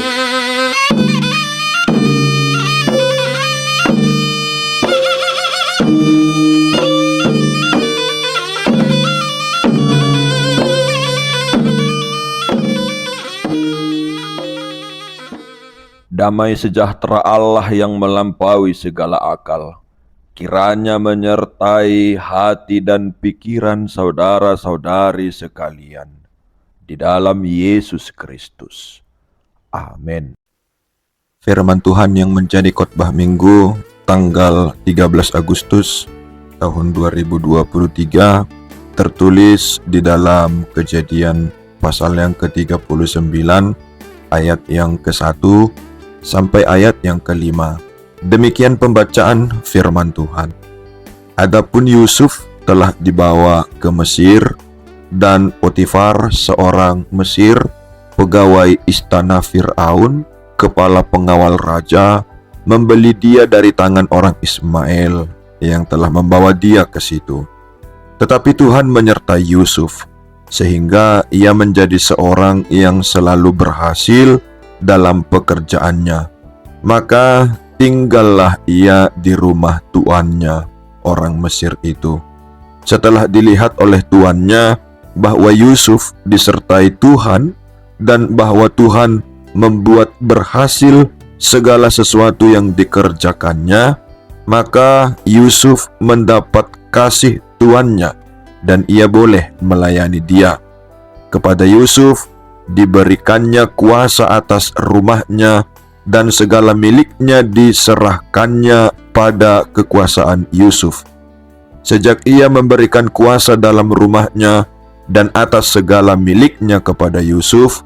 Damai sejahtera Allah yang melampaui segala akal, kiranya menyertai hati dan pikiran saudara-saudari sekalian, di dalam Yesus Kristus. Amin. Firman Tuhan yang menjadi khotbah minggu tanggal 13 Agustus tahun 2023 tertulis di dalam Kejadian pasal yang ke-39 ayat yang ke-1 sampai ayat yang ke-5. Demikian pembacaan firman Tuhan. Adapun Yusuf telah dibawa ke Mesir, dan Potifar seorang Mesir, pegawai istana Fir'aun, kepala pengawal raja, membeli dia dari tangan orang Ismail yang telah membawa dia ke situ. Tetapi Tuhan menyertai Yusuf, sehingga ia menjadi seorang yang selalu berhasil dalam pekerjaannya. Maka tinggallah ia di rumah tuannya, orang Mesir itu. Setelah dilihat oleh tuannya bahwa Yusuf disertai Tuhan dan bahwa Tuhan membuat berhasil segala sesuatu yang dikerjakannya, maka Yusuf mendapat kasih tuannya dan ia boleh melayani dia. Kepada Yusuf diberikannya kuasa atas rumahnya, dan segala miliknya diserahkannya pada kekuasaan Yusuf. Sejak ia memberikan kuasa dalam rumahnya dan atas segala miliknya kepada Yusuf,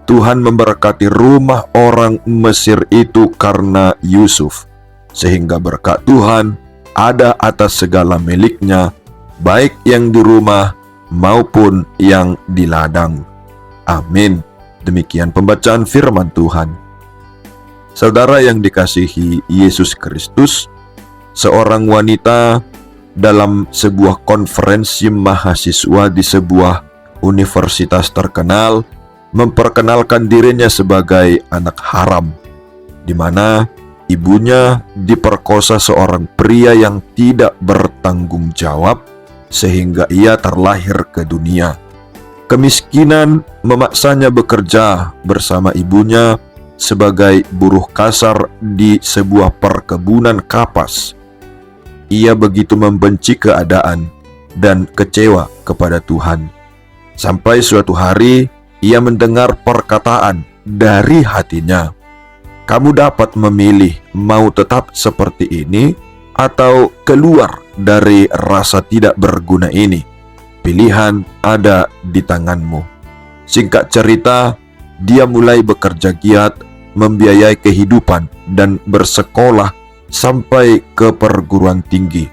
Tuhan memberkati rumah orang Mesir itu karena Yusuf, sehingga berkat Tuhan ada atas segala miliknya, baik yang di rumah maupun yang di ladang. Amin. Demikian pembacaan firman Tuhan. Saudara yang dikasihi Yesus Kristus, seorang wanita dalam sebuah konferensi mahasiswa di sebuah universitas terkenal memperkenalkan dirinya sebagai anak haram, di mana ibunya diperkosa seorang pria yang tidak bertanggung jawab sehingga ia terlahir ke dunia. Kemiskinan memaksanya bekerja bersama ibunya sebagai buruh kasar di sebuah perkebunan kapas. Ia begitu membenci keadaan dan kecewa kepada Tuhan. Sampai suatu hari ia mendengar perkataan dari hatinya, "Kamu dapat memilih mau tetap seperti ini atau keluar dari rasa tidak berguna ini. Pilihan ada di tanganmu." Singkat cerita, dia mulai bekerja giat, membiayai kehidupan, dan bersekolah sampai ke perguruan tinggi.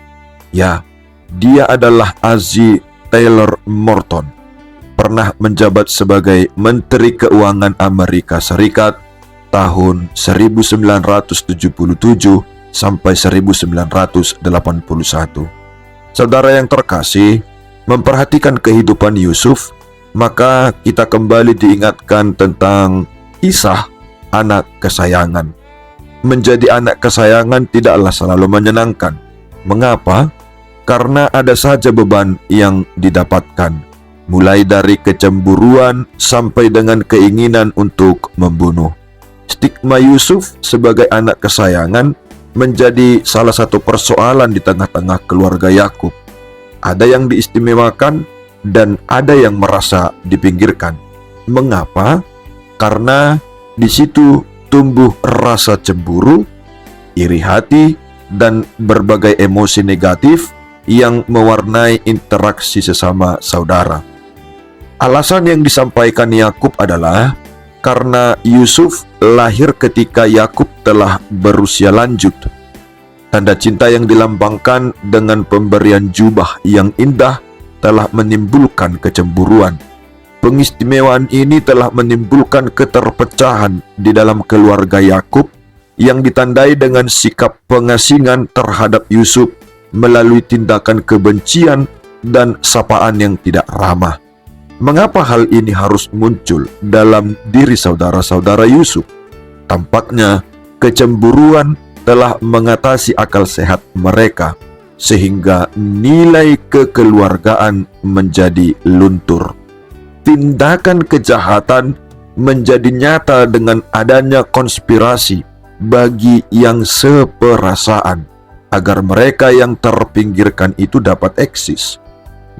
Ya, dia adalah Ozzie Taylor Morton, pernah menjabat sebagai Menteri Keuangan Amerika Serikat tahun 1977 sampai 1981. Saudara yang terkasih, memperhatikan kehidupan Yusuf, maka kita kembali diingatkan tentang kisah anak kesayangan. Menjadi anak kesayangan tidaklah selalu menyenangkan. Mengapa? Karena ada saja beban yang didapatkan, mulai dari kecemburuan sampai dengan keinginan untuk membunuh. Stigma Yusuf sebagai anak kesayangan menjadi salah satu persoalan di tengah-tengah keluarga Yakub. Ada yang diistimewakan dan ada yang merasa dipinggirkan. Mengapa? Karena di situ tumbuh rasa cemburu, iri hati, dan berbagai emosi negatif yang mewarnai interaksi sesama saudara. Alasan yang disampaikan Yakub adalah karena Yusuf lahir ketika Yakub telah berusia lanjut. Tanda cinta yang dilambangkan dengan pemberian jubah yang indah telah menimbulkan kecemburuan. Pengistimewaan ini telah menimbulkan keterpecahan di dalam keluarga Yakub yang ditandai dengan sikap pengasingan terhadap Yusuf melalui tindakan kebencian dan sapaan yang tidak ramah. Mengapa hal ini harus muncul dalam diri saudara-saudara Yusuf? tampaknya kecemburuan telah mengatasi akal sehat mereka, sehingga nilai kekeluargaan menjadi luntur. Tindakan kejahatan menjadi nyata dengan adanya konspirasi bagi yang seperasaan, agar mereka yang terpinggirkan itu dapat eksis.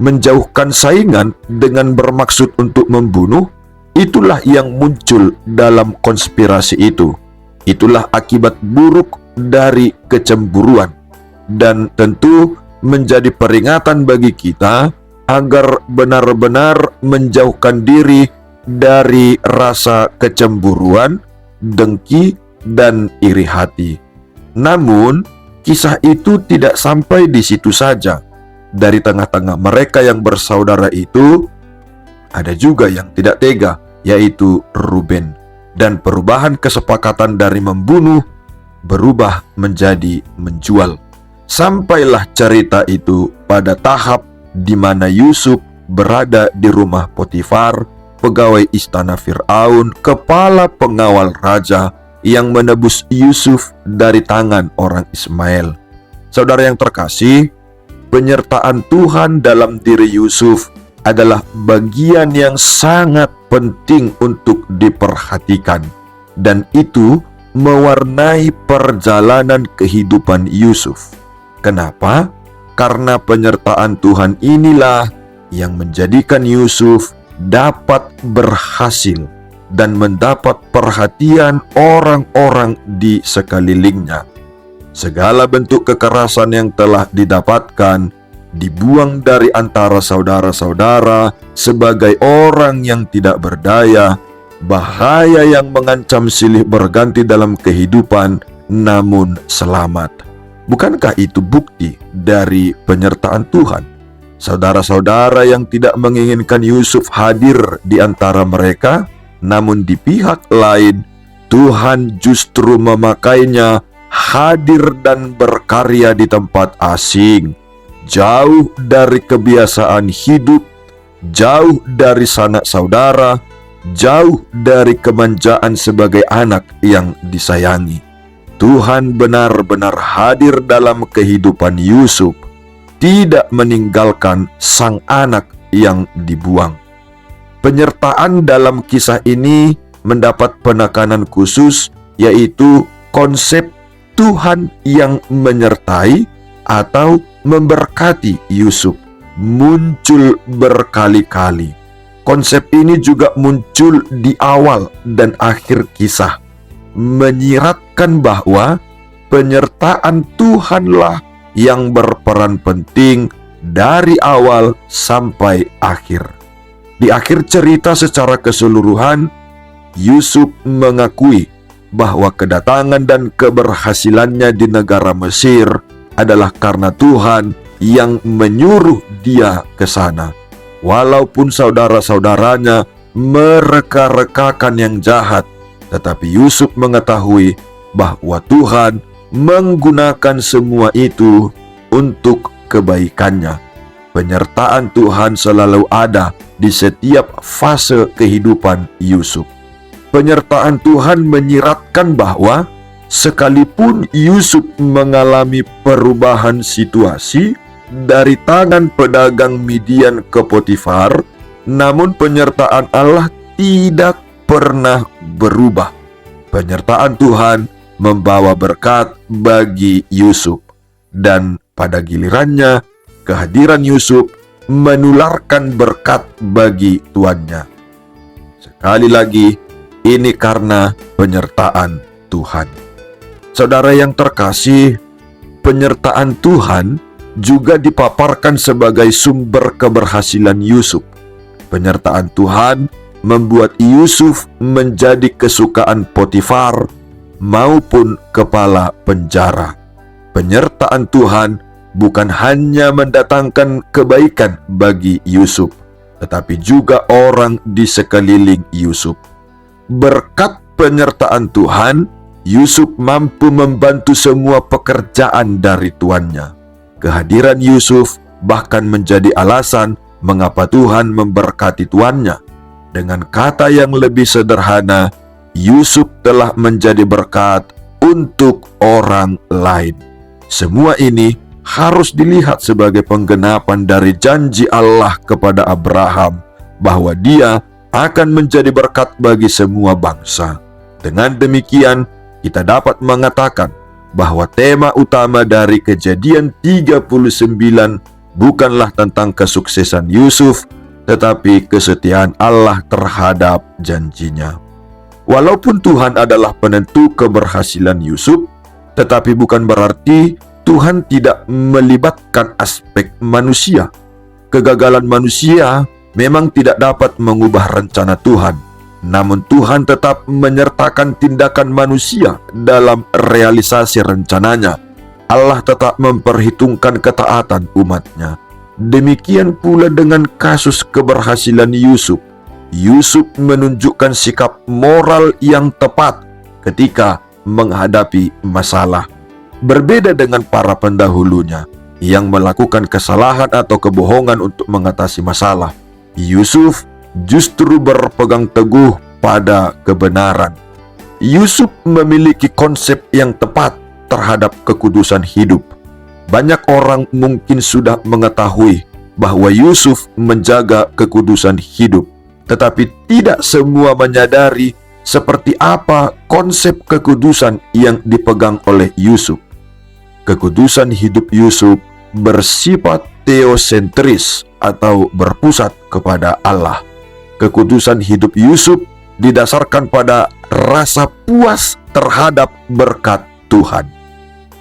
Menjauhkan saingan dengan bermaksud untuk membunuh, itulah yang muncul dalam konspirasi itu. Itulah akibat buruk dari kecemburuan, dan tentu menjadi peringatan bagi kita agar benar-benar menjauhkan diri dari rasa kecemburuan, dengki, dan iri hati. Namun, kisah itu tidak sampai di situ saja. Dari tengah-tengah mereka yang bersaudara itu, ada juga yang tidak tega, yaitu Ruben. Dan perubahan kesepakatan dari membunuh berubah menjadi menjual. Sampailah cerita itu pada tahap di mana Yusuf berada di rumah Potifar, pegawai istana Fir'aun, kepala pengawal raja, yang menebus Yusuf dari tangan orang Ismail. Saudara yang terkasih, penyertaan Tuhan dalam diri Yusuf adalah bagian yang sangat penting untuk diperhatikan, dan itu mewarnai perjalanan kehidupan Yusuf. Kenapa? Karena penyertaan Tuhan inilah yang menjadikan Yusuf dapat berhasil dan mendapat perhatian orang-orang di sekelilingnya. Segala bentuk kekerasan yang telah didapatkan dibuang dari antara saudara-saudara sebagai orang yang tidak berdaya. Bahaya yang mengancam silih berganti dalam kehidupan, namun selamat. Bukankah itu bukti dari penyertaan Tuhan? Saudara-saudara yang tidak menginginkan Yusuf hadir di antara mereka, namun di pihak lain Tuhan justru memakainya hadir dan berkarya di tempat asing, jauh dari kebiasaan hidup, jauh dari sanak saudara, jauh dari kemanjaan sebagai anak yang disayangi. Tuhan benar-benar hadir dalam kehidupan Yusuf, tidak meninggalkan sang anak yang dibuang. Penyertaan dalam kisah ini mendapat penekanan khusus, yaitu konsep Tuhan yang menyertai atau memberkati Yusuf muncul berkali-kali. Konsep ini juga muncul di awal dan akhir kisah, menyiratkan bahwa penyertaan Tuhanlah yang berperan penting dari awal sampai akhir. Di akhir cerita secara keseluruhan, Yusuf mengakui bahwa kedatangan dan keberhasilannya di negara Mesir adalah karena Tuhan yang menyuruh dia ke sana. Walaupun saudara-saudaranya mereka-rekakan yang jahat, tetapi Yusuf mengetahui bahwa Tuhan menggunakan semua itu untuk kebaikannya. Penyertaan Tuhan selalu ada di setiap fase kehidupan Yusuf. Penyertaan Tuhan menyiratkan bahwa sekalipun Yusuf mengalami perubahan situasi dari tangan pedagang Midian ke Potifar, namun penyertaan Allah tidak pernah berubah. Penyertaan Tuhan membawa berkat bagi Yusuf, dan pada gilirannya kehadiran Yusuf menularkan berkat bagi tuannya. Sekali lagi, ini karena penyertaan Tuhan. Saudara yang terkasih, penyertaan Tuhan juga dipaparkan sebagai sumber keberhasilan Yusuf. Penyertaan Tuhan membuat Yusuf menjadi kesukaan Potifar maupun kepala penjara. Penyertaan Tuhan bukan hanya mendatangkan kebaikan bagi Yusuf, tetapi juga orang di sekeliling Yusuf. Berkat penyertaan Tuhan, Yusuf mampu membantu semua pekerjaan dari tuannya. Kehadiran Yusuf bahkan menjadi alasan mengapa Tuhan memberkati tuannya. Dengan kata yang lebih sederhana, Yusuf telah menjadi berkat untuk orang lain. Semua ini harus dilihat sebagai penggenapan dari janji Allah kepada Abraham bahwa dia akan menjadi berkat bagi semua bangsa. Dengan demikian, kita dapat mengatakan bahwa tema utama dari Kejadian 39 bukanlah tentang kesuksesan Yusuf, tetapi kesetiaan Allah terhadap janjinya. Walaupun Tuhan adalah penentu keberhasilan Yusuf, tetapi bukan berarti Tuhan tidak melibatkan aspek manusia. Kegagalan manusia memang tidak dapat mengubah rencana Tuhan, namun Tuhan tetap menyertakan tindakan manusia dalam realisasi rencananya. Allah tetap memperhitungkan ketaatan umatnya. Demikian pula dengan kasus keberhasilan Yusuf. Yusuf menunjukkan sikap moral yang tepat ketika menghadapi masalah. Berbeda dengan para pendahulunya yang melakukan kesalahan atau kebohongan untuk mengatasi masalah, Yusuf justru berpegang teguh pada kebenaran. Yusuf memiliki konsep yang tepat terhadap kekudusan hidup. Banyak orang mungkin sudah mengetahui bahwa Yusuf menjaga kekudusan hidup, tetapi tidak semua menyadari seperti apa konsep kekudusan yang dipegang oleh Yusuf. Kekudusan hidup Yusuf bersifat teosentris atau berpusat kepada Allah. Kekudusan hidup Yusuf didasarkan pada rasa puas terhadap berkat Tuhan.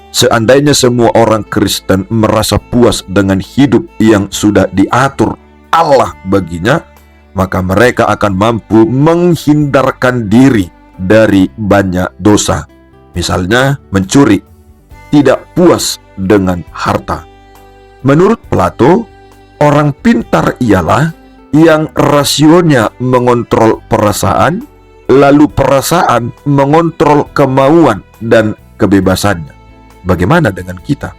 Seandainya semua orang Kristen merasa puas dengan hidup yang sudah diatur Allah baginya, maka mereka akan mampu menghindarkan diri dari banyak dosa. Misalnya mencuri, tidak puas dengan harta. Menurut Plato, orang pintar ialah yang rasionya mengontrol perasaan, lalu perasaan mengontrol kemauan dan kebebasannya. Bagaimana dengan kita?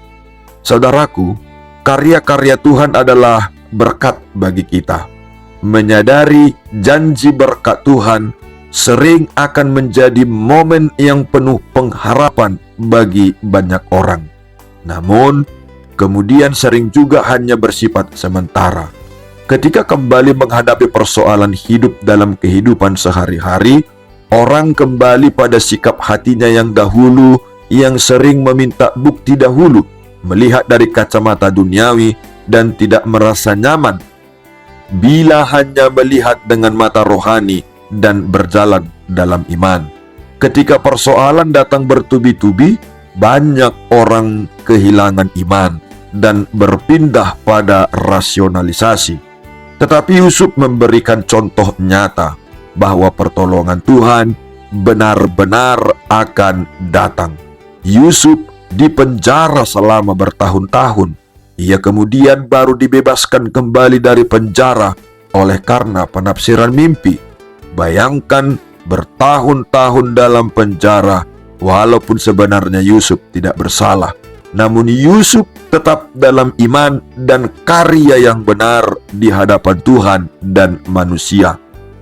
Saudaraku, karya-karya Tuhan adalah berkat bagi kita. Menyadari janji berkat Tuhan sering akan menjadi momen yang penuh pengharapan bagi banyak orang. Namun, kemudian sering juga hanya bersifat sementara. Ketika kembali menghadapi persoalan hidup dalam kehidupan sehari-hari, orang kembali pada sikap hatinya yang dahulu, yang sering meminta bukti dahulu, melihat dari kacamata duniawi dan tidak merasa nyaman bila hanya melihat dengan mata rohani dan berjalan dalam iman. Ketika persoalan datang bertubi-tubi, banyak orang kehilangan iman dan berpindah pada rasionalisasi. Tetapi Yusuf memberikan contoh nyata bahwa pertolongan Tuhan benar-benar akan datang. Yusuf dipenjara selama bertahun-tahun. Ia kemudian baru dibebaskan kembali dari penjara oleh karena penafsiran mimpi. Bayangkan bertahun-tahun dalam penjara, walaupun sebenarnya Yusuf tidak bersalah. Namun Yusuf tetap dalam iman dan karya yang benar di hadapan Tuhan dan manusia.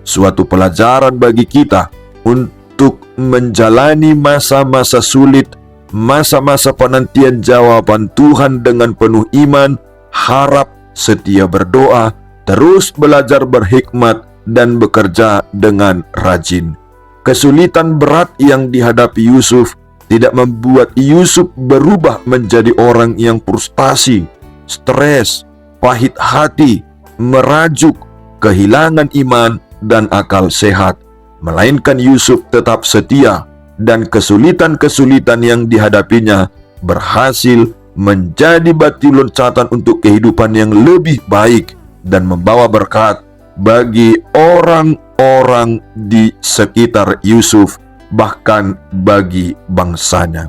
Suatu pelajaran bagi kita untuk menjalani masa-masa sulit, masa-masa penantian jawaban Tuhan dengan penuh iman, harap, setia berdoa, terus belajar berhikmat, dan bekerja dengan rajin. Kesulitan berat yang dihadapi Yusuf tidak membuat Yusuf berubah menjadi orang yang frustasi, stres, pahit hati, merajuk, kehilangan iman, dan akal sehat. Melainkan Yusuf tetap setia, dan kesulitan-kesulitan yang dihadapinya berhasil menjadi batu loncatan untuk kehidupan yang lebih baik dan membawa berkat bagi orang-orang di sekitar Yusuf, bahkan bagi bangsanya.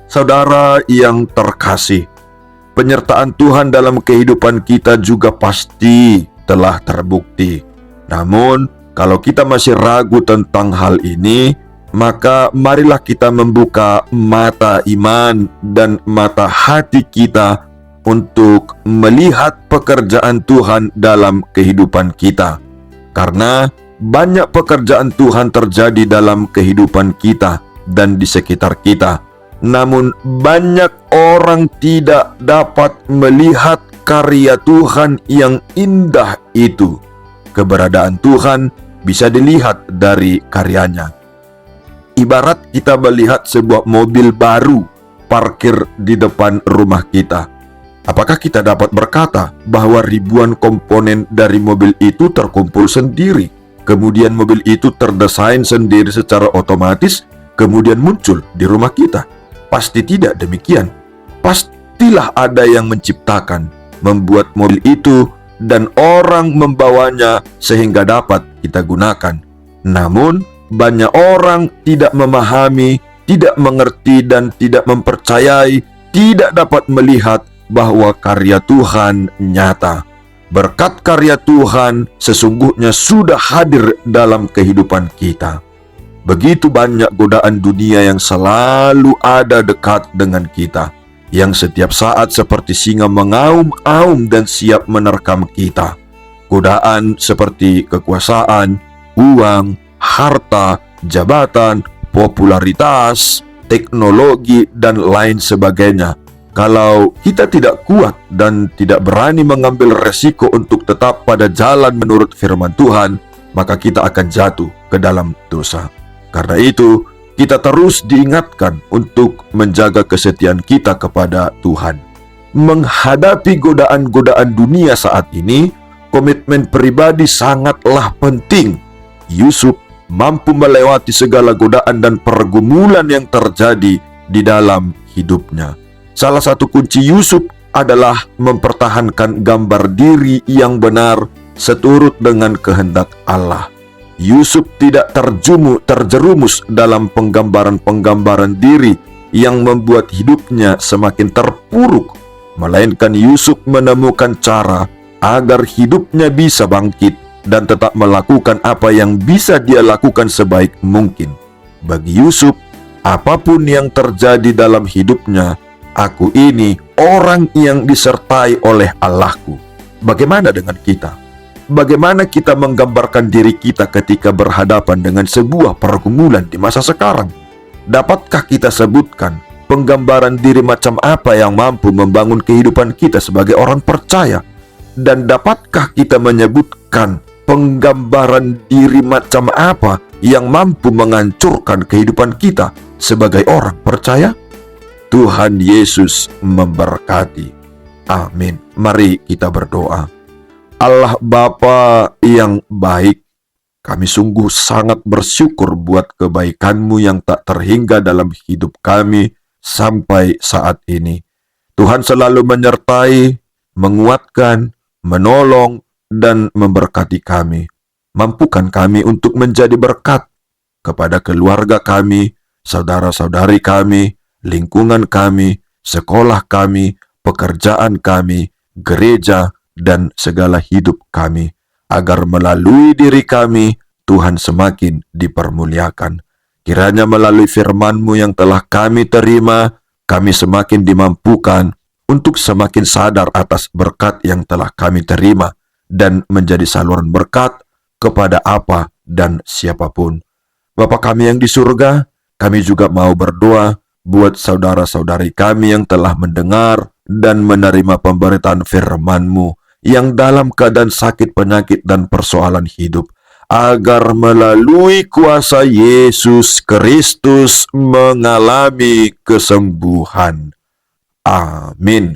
Saudara yang terkasih, penyertaan Tuhan dalam kehidupan kita juga pasti telah terbukti. Namun, kalau kita masih ragu tentang hal ini, maka marilah kita membuka mata iman dan mata hati kita untuk melihat pekerjaan Tuhan dalam kehidupan kita. Karena banyak pekerjaan Tuhan terjadi dalam kehidupan kita dan di sekitar kita. Namun banyak orang tidak dapat melihat karya Tuhan yang indah itu. Keberadaan Tuhan bisa dilihat dari karyanya. Ibarat kita melihat sebuah mobil baru parkir di depan rumah kita. Apakah kita dapat berkata bahwa ribuan komponen dari mobil itu terkumpul sendiri, kemudian mobil itu terdesain sendiri secara otomatis, kemudian muncul di rumah kita? Pasti tidak demikian. Pastilah ada yang menciptakan, membuat mobil itu, dan orang membawanya sehingga dapat kita gunakan. Namun, banyak orang tidak memahami, tidak mengerti, dan tidak mempercayai, tidak dapat melihat bahwa karya Tuhan nyata. Berkat karya Tuhan sesungguhnya sudah hadir dalam kehidupan kita. Begitu banyak godaan dunia yang selalu ada dekat dengan kita, yang setiap saat seperti singa mengaum-aum dan siap menerkam kita. Godaan seperti kekuasaan, uang, harta, jabatan, popularitas, teknologi, dan lain sebagainya. Kalau kita tidak kuat dan tidak berani mengambil resiko untuk tetap pada jalan menurut firman Tuhan, maka kita akan jatuh ke dalam dosa. Karena itu, kita terus diingatkan untuk menjaga kesetiaan kita kepada Tuhan. Menghadapi godaan-godaan dunia saat ini, komitmen pribadi sangatlah penting. Yusuf mampu melewati segala godaan dan pergumulan yang terjadi di dalam hidupnya. Salah satu kunci Yusuf adalah mempertahankan gambar diri yang benar seturut dengan kehendak Allah. Yusuf tidak terjerumus dalam penggambaran-penggambaran diri yang membuat hidupnya semakin terpuruk, melainkan Yusuf menemukan cara agar hidupnya bisa bangkit dan tetap melakukan apa yang bisa dia lakukan sebaik mungkin. Bagi Yusuf, apapun yang terjadi dalam hidupnya, aku ini orang yang disertai oleh Allahku. Bagaimana dengan kita? Bagaimana kita menggambarkan diri kita ketika berhadapan dengan sebuah pergumulan di masa sekarang? Dapatkah kita sebutkan penggambaran diri macam apa yang mampu membangun kehidupan kita sebagai orang percaya? Dan dapatkah kita menyebutkan penggambaran diri macam apa yang mampu menghancurkan kehidupan kita sebagai orang percaya? Tuhan Yesus memberkati. Amin. Mari kita berdoa. Allah Bapa yang baik, kami sungguh sangat bersyukur buat kebaikan-Mu yang tak terhingga dalam hidup kami sampai saat ini. Tuhan selalu menyertai, menguatkan, menolong, dan memberkati kami. Mampukan kami untuk menjadi berkat kepada keluarga kami, saudara-saudari kami, lingkungan kami, sekolah kami, pekerjaan kami, gereja, dan segala hidup kami, agar melalui diri kami, Tuhan semakin dipermuliakan. Kiranya melalui firman-Mu yang telah kami terima, kami semakin dimampukan untuk semakin sadar atas berkat yang telah kami terima, dan menjadi saluran berkat kepada apa dan siapapun. Bapa kami yang di surga, kami juga mau berdoa buat saudara-saudari kami yang telah mendengar dan menerima pemberitaan firman-Mu, yang dalam keadaan sakit, penyakit, dan persoalan hidup, agar melalui kuasa Yesus Kristus mengalami kesembuhan. Amin.